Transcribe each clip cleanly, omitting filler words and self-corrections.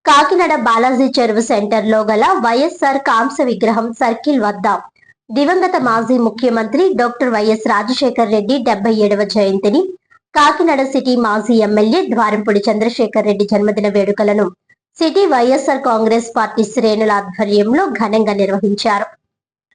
కాకినాడ బాలాజీ చెరువు సెంటర్ లో గల వైఎస్ఆర్ కాంస విగ్రహం సర్కిల్ వద్ద దివంగత మాజీ ముఖ్యమంత్రి డాక్టర్ వైఎస్ రాజశేఖర్ రెడ్డి 77వ జయంతిని కాకినాడ సిటీ మాజీ ఎమ్మెల్యే ద్వారంపూడి చంద్రశేఖర్ రెడ్డి జన్మదిన వేడుకలను సిటీ వైఎస్ఆర్ కాంగ్రెస్ పార్టీ శ్రేణుల ఆధ్వర్యంలో ఘనంగా నిర్వహించారు.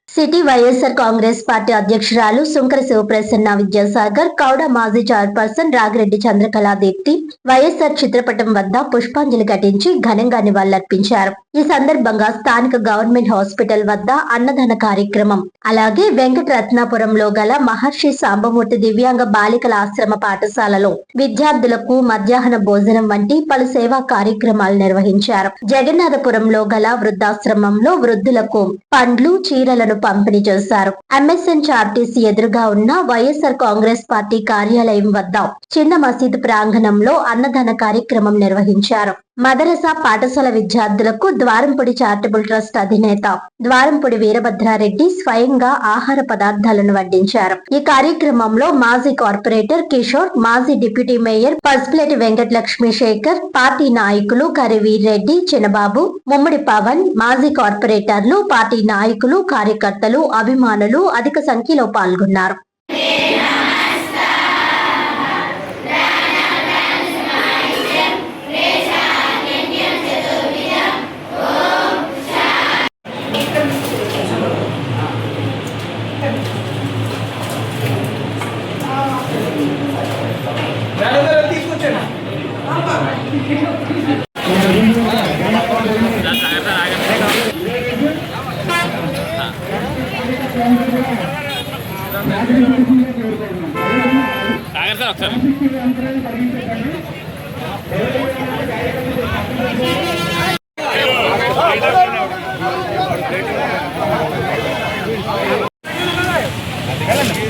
సిటీ వైఎస్ఆర్ కాంగ్రెస్ పార్టీ అధ్యక్షురాలు సుంకర శివప్రసన్న విద్యాసాగర్, కౌడ మాజీ చైర్పర్సన్ రాగిరెడ్డి చంద్రకళాదీప్తి వైఎస్ఆర్ చిత్రపటం వద్ద పుష్పాంజలి ఘటించి ఘనంగా నివాళులర్పించారు. ఈ సందర్భంగా స్థానిక గవర్నమెంట్ హాస్పిటల్ వద్ద అన్నదాన కార్యక్రమం, అలాగే వెంకటరత్నాపురంలో గల మహర్షి సాంబమూర్తి దివ్యాంగ బాలికల ఆశ్రమ పాఠశాలలో విద్యార్థులకు మధ్యాహ్న భోజనం వంటి పలు సేవా కార్యక్రమాలు నిర్వహించారు. జగన్నాథపురంలో గల వృద్ధాశ్రమంలో వృద్ధులకు పండ్లు, చీరలను పంపిణీ చేశారు. ఎంఎస్ఎన్ చార్టీసీ ఎదురుగా ఉన్న వైఎస్ఆర్ కాంగ్రెస్ పార్టీ కార్యాలయం వద్ద చిన్న మసీదు ప్రాంగణంలో అన్నదాన కార్యక్రమం నిర్వహించారు. మదరసా పాఠశాల విద్యార్థులకు ద్వారంపూడి చారిటబుల్ ట్రస్ట్ అధినేత ద్వారంపూడి వీరభద్రారెడ్డి స్వయంగా ఆహార పదార్థాలను వడ్డించారు. ఈ కార్యక్రమంలో మాజీ కార్పొరేటర్ కిషోర్, మాజీ deputy mayor Pasupuleti Venkatalakshmi Shekar, party నాయకులు కరివీర్ రెడ్డి, చిన్నబాబు, ముమ్మడి పవన్, మాజీ కార్పొరేటర్లు, పార్టీ నాయకులు, కార్యకర్తలు, అభిమానులు అధిక సంఖ్యలో పాల్గొన్నారు.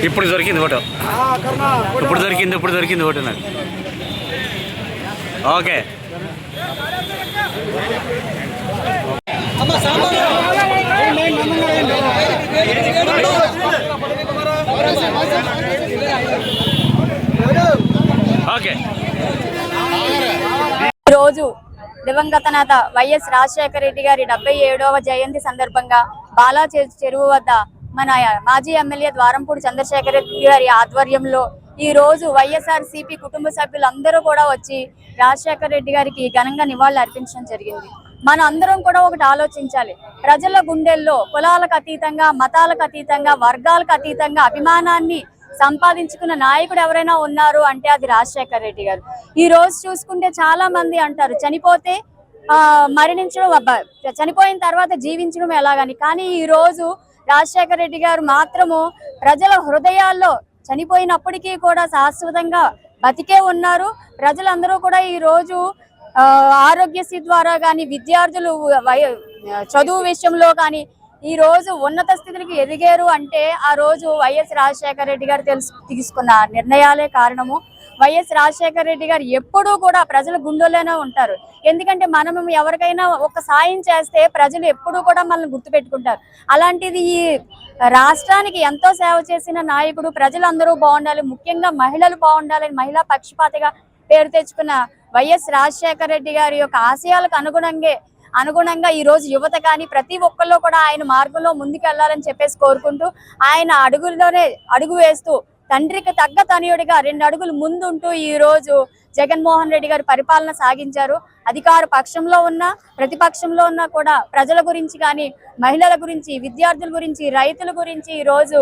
ఇప్పుడు దొరికింది ఫోటో, ఇప్పుడు దొరికింది ఫోటో నాకు. Okay, okay. ఈరోజు దివంగత నేత వైఎస్ రాజశేఖర రెడ్డి గారి 77వ జయంతి సందర్భంగా బాలాజీ చెరువు వద్ద మన మాజీ ఎమ్మెల్యే ద్వారంపూడి చంద్రశేఖర్ రెడ్డి గారి ఆధ్వర్యంలో ఈ రోజు వైఎస్ఆర్సీపీ కుటుంబ సభ్యులందరూ కూడా వచ్చి రాజశేఖర రెడ్డి గారికి ఘనంగా నివాళులు అర్పించడం జరిగింది. మన అందరం కూడా ఒకటి ఆలోచించాలి. ప్రజల గుండెల్లో కులాలకు అతీతంగా, మతాలకు అతీతంగా, వర్గాలకు అతీతంగా అభిమానాన్ని సంపాదించుకున్న నాయకుడు ఎవరైనా ఉన్నారు అంటే అది రాజశేఖర రెడ్డి గారు. ఈ రోజు చూసుకుంటే చాలా మంది అంటారు చనిపోతే మరణించడం, చనిపోయిన తర్వాత జీవించడం ఎలాగని. కానీ ఈ రోజు రాజశేఖర రెడ్డి గారు మాత్రము ప్రజల హృదయాల్లో చనిపోయినప్పటికీ కూడా శాశ్వతంగా బతికే ఉన్నారు. ప్రజలందరూ కూడా ఈ రోజు ఆరోగ్యశ్రీ ద్వారా కానీ, విద్యార్థులు చదువు విషయంలో కానీ ఈ రోజు ఉన్నత స్థితికి ఎదిగారు అంటే ఆ రోజు వైఎస్ రాజశేఖర రెడ్డి గారు తీసుకున్న నిర్ణయాలే కారణము. వైఎస్ రాజశేఖర రెడ్డి గారు ఎప్పుడూ కూడా ప్రజల గుండెల్లోనే ఉంటారు. ఎందుకంటే మనం ఎవరికైనా ఒక సాయం చేస్తే ప్రజలు ఎప్పుడూ కూడా మనల్ని గుర్తుపెట్టుకుంటారు. అలాంటిది ఈ రాష్ట్రానికి ఎంతో సేవ చేసిన నాయకుడు, ప్రజలందరూ బాగుండాలి, ముఖ్యంగా మహిళలు బాగుండాలని మహిళా పక్షపాతిగా పేరు తెచ్చుకున్న వైఎస్ రాజశేఖర రెడ్డి గారి యొక్క ఆశయాలకు అనుగుణంగా ఈ రోజు యువత కానీ ప్రతి ఒక్కళ్ళు కూడా ఆయన మార్గంలో ముందుకెళ్లాలని చెప్పేసి కోరుకుంటూ, ఆయన అడుగు వేస్తూ తండ్రికి తగ్గ తనయుడిగా 2 అడుగులు ముందుంటూ ఈ రోజు జగన్మోహన్ రెడ్డి గారు పరిపాలన సాగించారు. అధికార పక్షంలో ఉన్న, ప్రతిపక్షంలో ఉన్న కూడా ప్రజల గురించి కానీ, మహిళల గురించి, విద్యార్థుల గురించి, రైతుల గురించి ఈ రోజు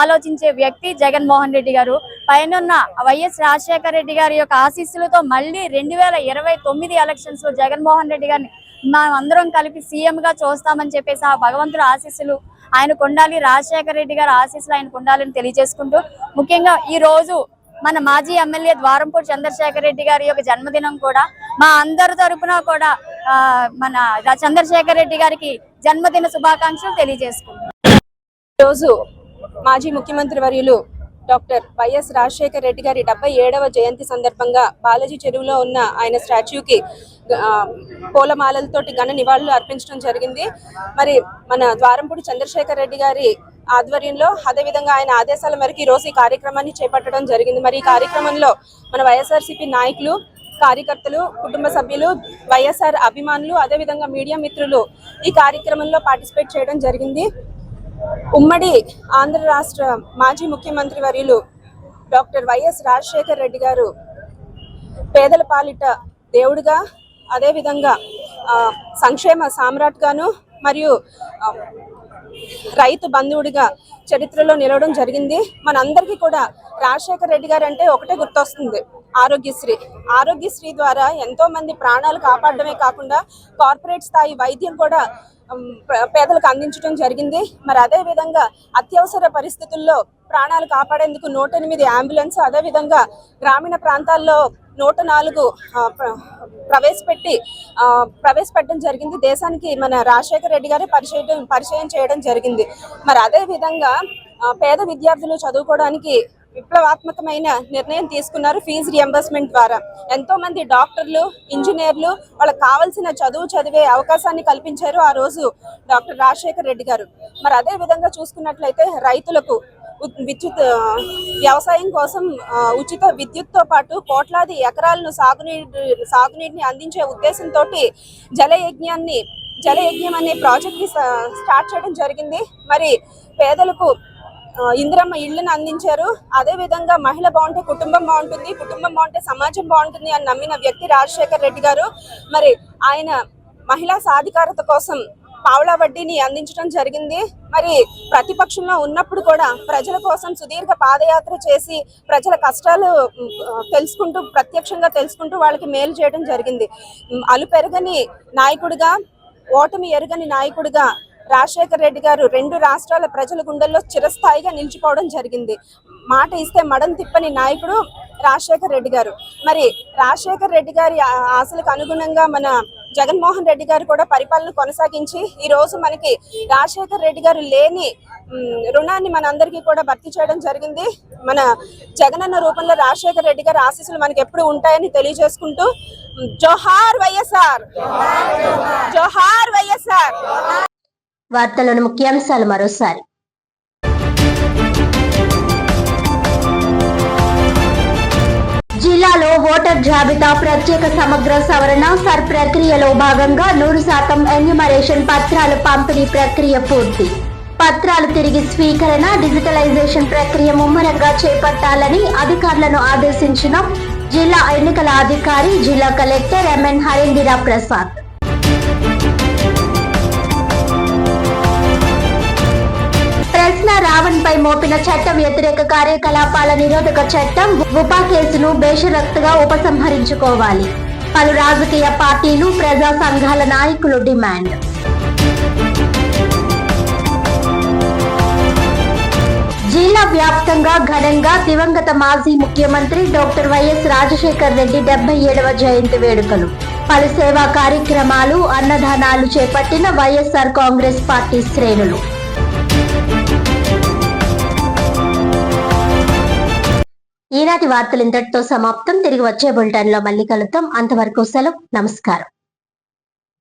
ఆలోచించే వ్యక్తి జగన్మోహన్ రెడ్డి గారు. పైనున్న వైఎస్ రాజశేఖర రెడ్డి గారి యొక్క ఆశీస్సులతో మళ్ళీ 2029 ఎలక్షన్స్ లో జగన్మోహన్ రెడ్డి గారిని మనం అందరం కలిపి సీఎం గా చూస్తామని చెప్పేసి ఆ భగవంతుడి ఆశీస్సులు ఆయనకు ఉండాలి, రాజశేఖర రెడ్డి గారి ఆశీస్సులు ఆయనకు ఉండాలని తెలియజేసుకుంటూ, ముఖ్యంగా ఈ రోజు మన మాజీ ఎమ్మెల్యే ద్వారంపూడి చంద్రశేఖర్ రెడ్డి గారి యొక్క జన్మదినం కూడా మా అందరి తరపున కూడా మన చంద్రశేఖర్ రెడ్డి గారికి జన్మదిన శుభాకాంక్షలు తెలియజేసుకుంటున్నాం. ఈరోజు మాజీ ముఖ్యమంత్రి వర్యులు డాక్టర్ వైఎస్ రాజశేఖర్ రెడ్డి గారి 77వ జయంతి సందర్భంగా బాలాజీ చెరువులో ఉన్న ఆయన స్టాచ్యూకి పూలమాలలతోటి ఘన నివాళులు అర్పించడం జరిగింది. మరి మన ద్వారంపూడి చంద్రశేఖర్ రెడ్డి గారి ఆధ్వర్యంలో, అదేవిధంగా ఆయన ఆదేశాల మేరకు ఈ రోజు ఈ కార్యక్రమాన్ని చేపట్టడం జరిగింది. మరి ఈ కార్యక్రమంలో మన వైఎస్ఆర్సీపీ నాయకులు, కార్యకర్తలు, కుటుంబ సభ్యులు, వైఎస్ఆర్ అభిమానులు, అదేవిధంగా మీడియా మిత్రులు ఈ కార్యక్రమంలో పార్టిసిపేట్ చేయడం జరిగింది. ఉమ్మడి ఆంధ్ర రాష్ట్ర మాజీ ముఖ్యమంత్రి వర్యులు డాక్టర్ వైఎస్ రాజశేఖర్ రెడ్డి గారు పేదల పాలిట దేవుడిగా, అదేవిధంగా సంక్షేమ సామ్రాట్గాను మరియు రైతు బంధువుడిగా చరిత్రలో నిలవడం జరిగింది. మనందరికీ కూడా రాజశేఖర్ రెడ్డి గారు అంటే ఒకటే గుర్తొస్తుంది, ఆరోగ్యశ్రీ. ఆరోగ్యశ్రీ ద్వారా ఎంతో మంది ప్రాణాలు కాపాడడమే కాకుండా కార్పొరేట్ స్థాయి వైద్యం కూడా పేదలకు అందించడం జరిగింది. మరి అదే విధంగా అత్యవసర పరిస్థితుల్లో ప్రాణాలు కాపాడేందుకు 108 అంబులెన్స్, అదేవిధంగా గ్రామీణ ప్రాంతాల్లో 104 ప్రవేశపెట్టడం జరిగింది. దేశానికి మన రాజశేఖర్ రెడ్డి గారే పరిచయం చేయడం జరిగింది. మరి అదే విధంగా పేద విద్యార్థులు చదువుకోవడానికి విప్లవాత్మకమైన నిర్ణయం తీసుకున్నారు. ఫీజు రియంబర్స్మెంట్ ద్వారా ఎంతో మంది డాక్టర్లు, ఇంజనీర్లు వాళ్ళకి కావాల్సిన చదువు చదివే అవకాశాన్ని కల్పించారు ఆ రోజు డాక్టర్ రాజశేఖర్ రెడ్డి గారు. మరి అదే విధంగా చూసుకున్నట్లయితే రైతులకు వ్యవసాయం కోసం ఉచిత విద్యుత్తో పాటు కోట్లాది ఎకరాలను సాగునీటిని అందించే ఉద్దేశంతో జలయజ్ఞం అనే ప్రాజెక్ట్ ని స్టార్ట్ చేయడం జరిగింది. మరి పేదలకు ఇందిరమ్మ ఇళ్లను అందించారు. అదే విధంగా మహిళ బాగుంటే కుటుంబం బాగుంటుంది, కుటుంబం బాగుంటే సమాజం బాగుంటుంది అని నమ్మిన వ్యక్తి రాజశేఖర్ రెడ్డి గారు. మరి ఆయన మహిళా సాధికారత కోసం పావలా వడ్డీని అందించడం జరిగింది. మరి ప్రతిపక్షంలో ఉన్నప్పుడు కూడా ప్రజల కోసం సుదీర్ఘ పాదయాత్ర చేసి ప్రజల కష్టాలు ప్రత్యక్షంగా తెలుసుకుంటూ వాళ్ళకి మేలు చేయడం జరిగింది. అలుపెరగని నాయకుడిగా, ఓటమి ఎరుగని నాయకుడిగా రాజశేఖర్ రెడ్డి గారు 2 రాష్ట్రాల ప్రజల గుండెల్లో చిరస్థాయిగా నిలిచిపోవడం జరిగింది. మాట ఇస్తే మడం తిప్పని నాయకుడు రాజశేఖర్ రెడ్డి గారు. మరి రాజశేఖర్ రెడ్డి గారి ఆశలకు అనుగుణంగా మన జగన్మోహన్ రెడ్డి గారు కూడా పరిపాలన కొనసాగించి ఈ రోజు మనకి రాజశేఖర్ రెడ్డి గారు లేని రుణాన్ని మనందరికీ కూడా భర్తీ చేయడం జరిగింది. మన జగనన్న రూపంలో రాజశేఖర్ రెడ్డి గారి ఆశీస్సులు మనకి ఎప్పుడు ఉంటాయని తెలియజేసుకుంటూ జోహార్ వైఎస్ఆర్, జోహార్ వైఎస్ఆర్. వార్తలోని ముఖ్యాంశాలు మరోసారి. జిల్లాలో ఓటర్ జాబితా ప్రత్యేక సమగ్ర సవరణ సర్ ప్రక్రియలో భాగంగా 100% ఎన్యూమరేషన్ పత్రాలు పంపిణీ ప్రక్రియ పూర్తి. పత్రాలు తిరిగి స్వీకరణ, డిజిటలైజేషన్ ప్రక్రియ ముమ్మరంగా చేపట్టాలని అధికారులను ఆదేశించిన జిల్లా ఎన్నికల అధికారి, జిల్లా కలెక్టర్ ఎంఎన్ హరేంద్ర ప్రసాద్. ప్రశ్న రావణ్ పై మోపిన చట్ట వ్యతిరేక కార్యకలాపాల నిరోధక చట్టం ఉపా కేసును బేషరతుగా ఉపసంహరించుకోవాలి. పలు రాజకీయ పార్టీలు, ప్రజా సంఘాల నాయకులు డిమాండ్. జిల్లా వ్యాప్తంగా ఘనంగా దివంగత మాజీ ముఖ్యమంత్రి డాక్టర్ వైఎస్ రాజశేఖర్ రెడ్డి 77వ జయంతి వేడుకలు. పలు సేవా కార్యక్రమాలు, అన్నదానాలు చేపట్టిన వైఎస్ఆర్ కాంగ్రెస్ పార్టీ శ్రేణులు. ఈనాటి వార్తలు ఇంతటితో సమాప్తం. తిరిగి వచ్చే బులెటిన్ లో మళ్ళీ కలుద్దాం. అంతవరకు సెలవు. నమస్కారం.